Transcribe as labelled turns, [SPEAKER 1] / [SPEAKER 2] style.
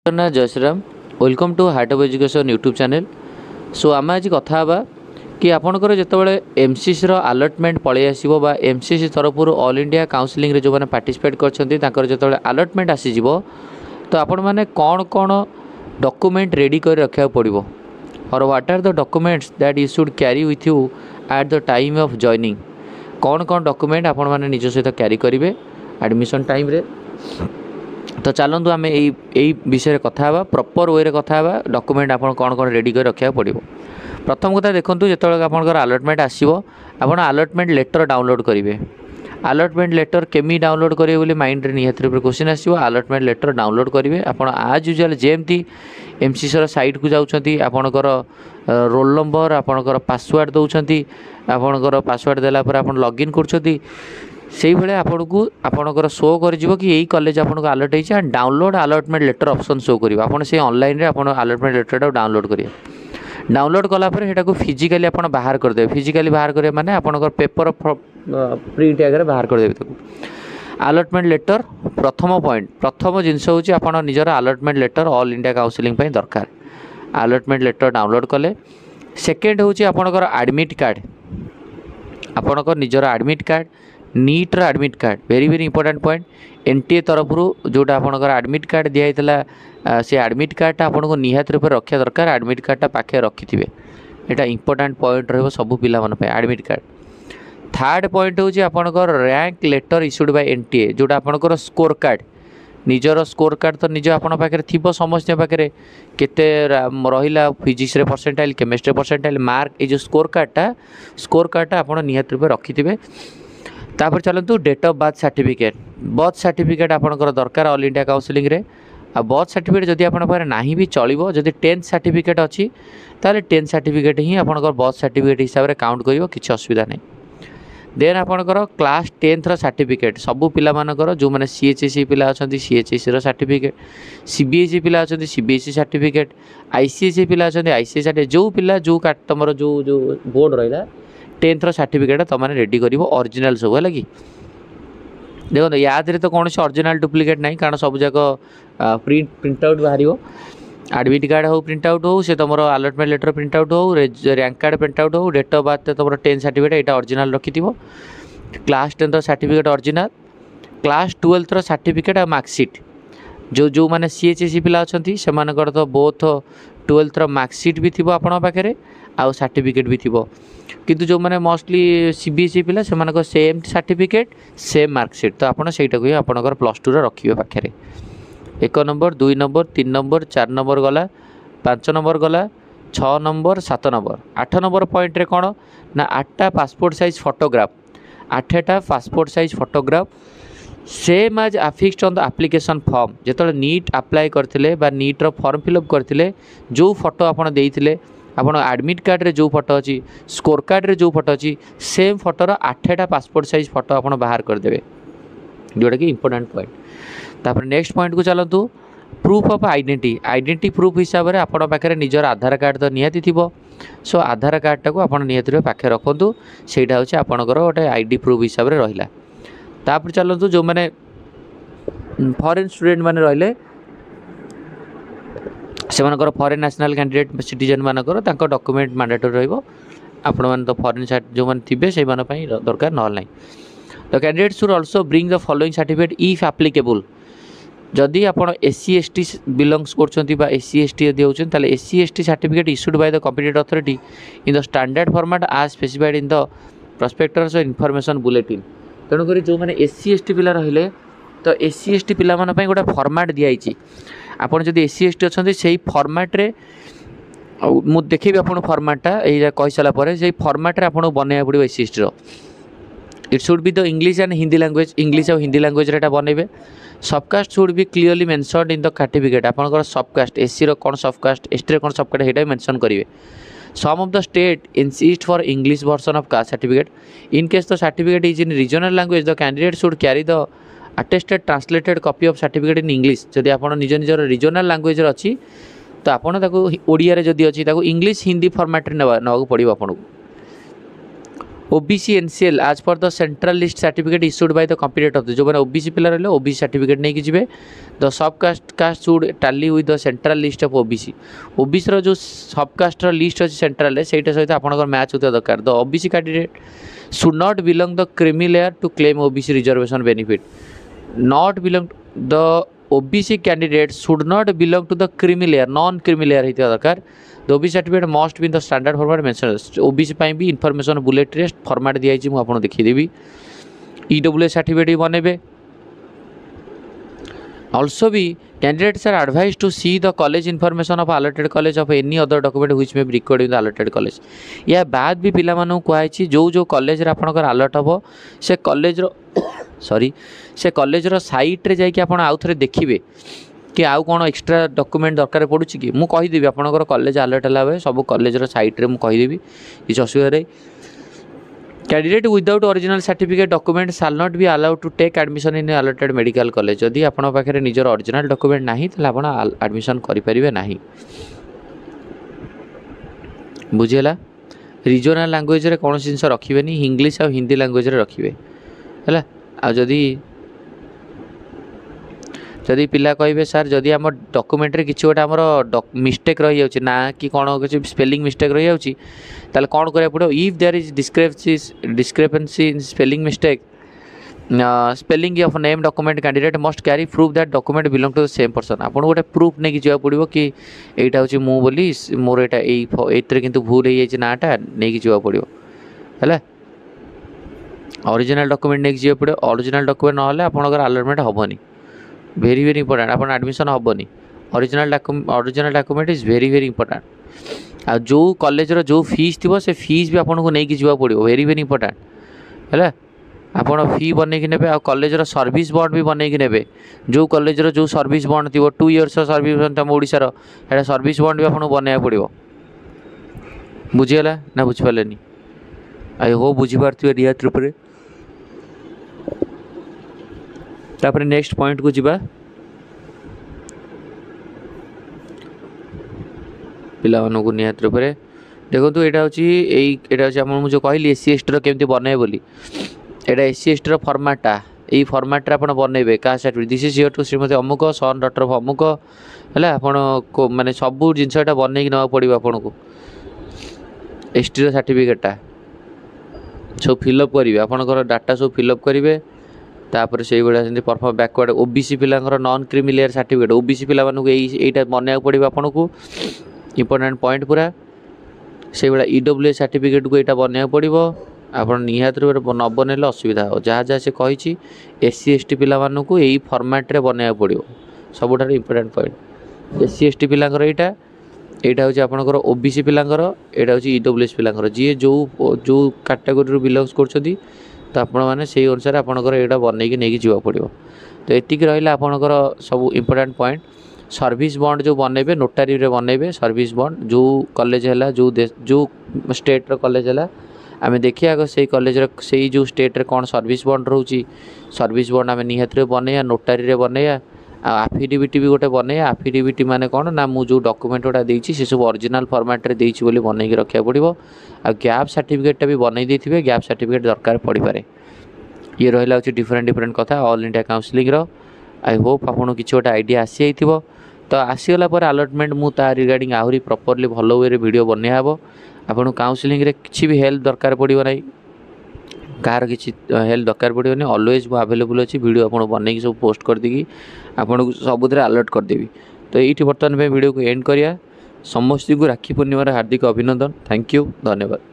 [SPEAKER 1] ना जय Shriram welcome to heart of education YouTube channel. So आम आज कथा हाँ कि आपंकर जितेबाला एमसीसी अलटमेंट पलि आसो बा एमसीसी तरफ ऑल इंडिया काउंसिलिंग जो मैंने पार्टिसिपेट कर जो अलटमेंट आसीज तो आपण मैंने कौन कौन डॉक्यूमेंट रेडी कर रखा पड़ो और what are the documents that you should carry with you at the time of joining. कौन कौन डॉक्यूमेंट आपण मैंने निज सहित कैरी करेंगे एडमिशन टाइम रे। तो चलतु आम यही विषय कथा हाँ प्रॉपर वे कथा हाँ डॉक्यूमेंट आप कौन कौन रेडी कर रखा पड़ो। प्रथम कथा देखो जो आपंकर अलटमेंट आसो आप अलटमेंट लेटर डाउनलोड करेंगे। अलटमेंट लेटर केमी डाउनलोड करेंगे बोली माइंड रे निहाती क्वेश्चन आसो। अलटमेंट लेटर डाउनलोड करेंगे आप आज यूजुआल जेमती एमसीसी साइट को जाऊँगी आपणकर रोल नंबर आपणकर पासवर्ड दौरान आपणकर पासवर्ड देलापर आप लॉगिन कर से भाई आपन को आपणकर शो कर कि यही कॉलेज आपको अलर्ट होती है डाउनलोड अलटमेंट लेटर ऑप्शन शो कर आप ऑनलाइन आप अलटमेंट लेटर डाउनलोड करेंगे। डाउनलोड कलापर सेटा फिजिकाली आप बाहर करदे। फिजिकाली बाहर करेंगे माने आपणकर पेपर प्रिंट आगे बाहर करदे। अलटमेंट लेटर प्रथम पॉइंट प्रथम जिनस हूँ आप निजर allotment letter all India counselling दरकार। अलटमेंट लेटर डाउनलोड कले। सेकेंड हूँ आपणकर एडमिट कार्ड आपणकर निजर एडमिट कार्ड नीट रो admit card very very important point. NTA तरफ जोटा आपणकर एडमिट कार्ड दिखाई से एडमिट कार्डटा आपको निहाती रूप रखा दरकार। एडमिट कार्डटा पाखे रखिथे यहाँ इंपोर्टेंट पॉइंट रही सब पिला एडमिट कार्ड। थर्ड पॉइंट हूँ आपणकर rank letter issued by NTA जोटा आपणकर स्कोर कार्ड निजर स्कोर कार्ड तो निज आप थी समस्त पाखे केते रहा फिजिक्स रे परसेंटाइल केमिस्ट्री परसेंटाइल मार्क ये स्कोर कार्डटा आप निहाती रूप रखिथे। तापर चलतु डेट ऑफ बर्थ सर्टिफिकेट आपंकर दरकार ऑल इंडिया काउंसिलिंग रे। आ बर्थ सर्टिफिकेट जदि आप नहीं भी चलो जदि 10th सर्टिफिकेट अच्छी ताले 10th सर्टिफिकेट ही आपंकर बर्थ सर्टिफिकेट हिसाब से काउंट करिवो किसी असुविधा नहीं। देन आपंकर क्लास 10th रो सर्टिफिकेट सबू पिला मानकर जो मैंने सीएचएसई पिला अच्छा सीएचएसई रो सर्टिफिकेट सीबीएसई पिला अच्छा सीबीएसई सर्टिफिकेट आईसीएसई पिला अच्छा आईसीएसई सर्टिफिकेट जो पिला जो तुम जो बोर्ड रहा 10th रो सर्टिफिकेट तुम रेडी कर ओरिजिनल सब है कि देखो याद तो कौन से ओरिजिनल डुप्लिकेट नहीं कारण सब जाक प्रिंट आउट बाहर। एडमिट कार्ड हो प्रिंट आउट हो से तुम अलटमेंट लेटर प्रिंट आउट हो रैंक कार्ड प्रिंट आउट हो डेट ऑफ बर्थ तुम 10th सर्टिफिकेट यहाँ ओरिजिनल रखि class 10th certificate original class 12th certificate और मार्कसीट जो मैंने सीएचएसई पिला अच्छा से तो बोथ 12th मार्कसीट भी थी आपण पाखे आउ सर्टिफिकेट भी थी किंतु जो मैंने मोस्टली सीबीएसई पिला से सेम सर्टिफिकेट सेम मार्कसीट तो आपड़ से आपंकर +2 रखिए पाखे 1 नंबर 2 नंबर 3 नंबर 4 नंबर गला 5 नंबर गला 6 नंबर 7 नंबर 8 नंबर पॉइंट रे कौन ना 8टा पासपोर्ट साइज फोटोग्राफ 8टा passport size photograph same as affixed on the application form जो नीट अप्लाई करते नीट रो फॉर्म फिलअप करते जो फोटो आपड़ देते आपड़ एडमिट कार्ड रे जो फोटो अच्छी स्कोर कार्ड रे जो फोटो अच्छी सेम फोटोर 8टा पासपोर्ट साइज फोटो आप बाहर करदे जोटा कि इंपोर्टेंट पॉइंट। तापर नेक्स्ट पॉइंट को चलतु प्रूफ ऑफ आइडेंटिटी प्रूफ हिसाब से आपड़ पाखे निजर आधार कार्ड तो निहाती थी। सो आधार कार्डटा को आप निहाती पाखे रखु से आपणकर गोटे आईडी प्रूफ हिसाब से रहा। तापर चलतु जो मैंने फॉरेन स्टूडेंट मैंने रहिले से फॉरेन नेशनल कैंडिडेट सिटीजन मानकर डॉक्यूमेंट मैंडेटरी रहिबो आपण मान तो फॉरेन जो मैंने थे से दरकार ना ना। The candidate should also bring the following certificate if applicable जदि आप एससी एसटी बिलोंग्स कर एससी एसटी यदि होती SC ST certificate issued by the competent authority in the standard format as specified in the prospectus information bulletin. तेणुक जो मैंने SC ST पिला रहिले तो एससी एसटी पिला गोटे फॉर्मेट दिखाई आपड़ जब एससी एसटी अच्छा से फॉर्मेट्रे मुझे देखी आपको फॉर्मेटा यही कही सारापर से फॉर्मेट्रे आपको बनवा पड़ो SC ST it should be the English and Hindi language English और हिंदी लैंग्वेज बनइबे। Subcaste should be clearly mentioned in the certificate आपंकर सबकास्ट एससी कौन सबकास्ट एसटी कौन सबकास्ट यहाँ मेंशन करेंगे। Some of the state insist for English version of caste certificate in case the certificate is in regional language the candidate should carry the attested translated copy of certificate in English जदि आप निज निजर regional language अच्छी तो आपड़ ओडिया जदि अच्छी English Hindi format ना पड़ो आपको। ओबीसी एनसीएल आज पर the central list certificate issued by the competent of जो मैंने ओबीसी पिला रहे ओबीसी सर्टिफिकेट नहीं कि द सब कास्ट शुड टाली with the central list of OBC OBC जो सब कास्ट लिस्ट अच्छी सेंट्रल से सहित आपंकर मैच होता दरकार the OBC candidate should not belong the creamy layer to claim OBC reservation benefit not belong the OBC candidate should not belong to the creamy layer non creamy layer होता दरकार the OBC certificate must be the standard format mention OBC भी information bullet test format दिखाई मुझे देखीदेवी EWS certificate भी बनइबे also be candidates are advised to see the college information of allotted college of any other document which may be required in the allotted college या बाद भी पिला मानू कहई जो कॉलेज रे आपनकर अलर्ट हबो से कॉलेज रो सॉरी से कॉलेज रो साइट रे जाई कि आपण आउ थरे देखिबे कि आउ कोन एक्स्ट्रा डॉक्यूमेंट दरकार पड़ुछि कि मु कहि देबी आपनकर कॉलेज अलर्ट हला बे सब कॉलेज रो साइट रे मु कहि देबी किछ असुविधा रे candidate without original certificate document shall not be allowed to take admission in allotted medical college जदि आपन पाखरे निजर ओरिजिनल डॉक्यूमेंट नाही त आपण एडमिशन करि परिबे नाही बुझेला रीजनल लैंग्वेज रे कोन जिंस रखिबेनी इंग्लिश और हिंदी लैंग्वेज रे रखिबे हला आ जदि पिला कहे सर जदि आम डॉक्यूमेंट रे किछि गोटे आमर मिस्टेक रही जाउछि ना कि कोन किछि स्पेलिंग मिस्टेक रही जाउछि ताले कोन करिया पड़ो if there is discrepancy in spelling mistake spelling of name document candidate must carry proof that document belong to the same person आपन गोटे प्रूफ नै कि जा पड़िबो कि एटा होछि मु बोली मोर एटा एतरे किंतु भूल हे जाइछि नाटा नै कि जा पड़िबो हला ओरिजिनल डॉक्यूमेंट नै कि जा पड़िबो ओरिजिनल डॉक्यूमेंट न हले आपनकर अलॉटमेंट हबोनी वेरी वेरी इंपोर्टेंट अपन एडमिशन हेनी original document is very very important आ जो कॉलेज रो जो फीस थी से फीस भी आपन को नहीं कि जीवा पड़ो वेरी वेरी इंपोर्टेंट है आपड़ फी बनई ने आ कॉलेज रो सर्विस बॉन्ड भी बनई ने जो कॉलेज रो जो सर्विस बॉन्ड थी 2 इयर्स सर्विस तुम ओडिशार है सर्विस बॉन्ड भी आपन बनया पड़ो बुझीगला ना बुझिपारे आई होप बुझीपारे रियात रूप से तापर नेक्स्ट पॉइंट को जीवा पिला मानू को निहात रूप से देखो तो यहाँ हूँ जो कहली एससी एसटी केमती बनए बोली एटा एससी एसटी फॉर्मेटा यही फॉर्मेट आप बनइबे का certificate this is here to Shrimati अमुक सन डॉक्टर ऑफ अमुक है आपको माने सबू जिनसा बनई ना पड़ो आपन को एसटी सर्टिफिकेटा सब फिलअप करेंगे आपंकर डाटा सब फिलअप करेंगे तापर से भाया परफॉर्म बैकवर्ड ओबीसी पिलांकर non creamy layer certificate OBC पिला मानू यहीटा बनया पड़ो आपन को इंपोर्टेंट पॉइंट पूरा से भाया ईडब्ल्यूएस सर्टिफिकेट को यहाँ बनया पड़ो आप निहात रूप न बनइले असुविधा हो जहाँ जहाँ से कही एससी एसटी पिला मानू को यही फॉर्मेट रे बनया पड़ो सबुठार इंपोर्टेंट पॉइंट एससी एसटी पिलांकर यहाँ हूँ आपंकर ओबीसी पिलांकर यहाँ हूँ ईडब्ल्यूएस पिलांकर जी जो कैटेगोरी बिलोंग्स कर तो आपण मैंने से अनुसार आपंकर यहाँ बनई नहीं जा पड़ो तो एतिक रहा आपंकर सब इंपोर्टेंट पॉइंट सर्विस बॉन्ड जो बनइबे नोटारी रे बनइबे सर्विस बॉन्ड जो कॉलेज है जो स्टेट रो कॉलेज है आम देखिए आगे से कॉलेज से जो स्टेट रे कौन सर्विस बॉन्ड रोची सर्विस बॉन्ड आम निहात नोटारी रे बनइया आफिडेविट भी गोटे बनइया आफिडेविट माने कौन ना मु जो डॉक्यूमेंट गुड़ा देछि से सब ओरिजिनल फॉर्मेट रे देछि बोली बनई रखा पड़ो आ गैप सर्टिफिकेट भी बनई देथिबे गैप सर्टिफिकेट दरकार पड़ी पारे ये रहा हूँ डिफरेंट कथा ऑल इंडिया काउंसिलिंग रो आई होप आपको किसी गोटे आइडिया आसी जाइथिबो तो आसीगला पर अलॉटमेंट मु ता रिगार्डिंग आहरी प्रॉपर्ली भल वे वीडियो बनया हेबो आपन काउंसिलिंग रे किछि भी हेल्प दरकार पड़ो ना कार किसी हेल्प दरकार पड़ो नहीं ऑलवेज मु अवेलेबल अच्छी वीडियो आपको बनई सब पोस्ट कर देगी आपको सबुद अलर्ट करदेवी तो ये बर्तमान वीडियो को एंड करिया समस्त को राखी पूर्णिमार हार्दिक अभिनंदन थैंक यू धन्यवाद।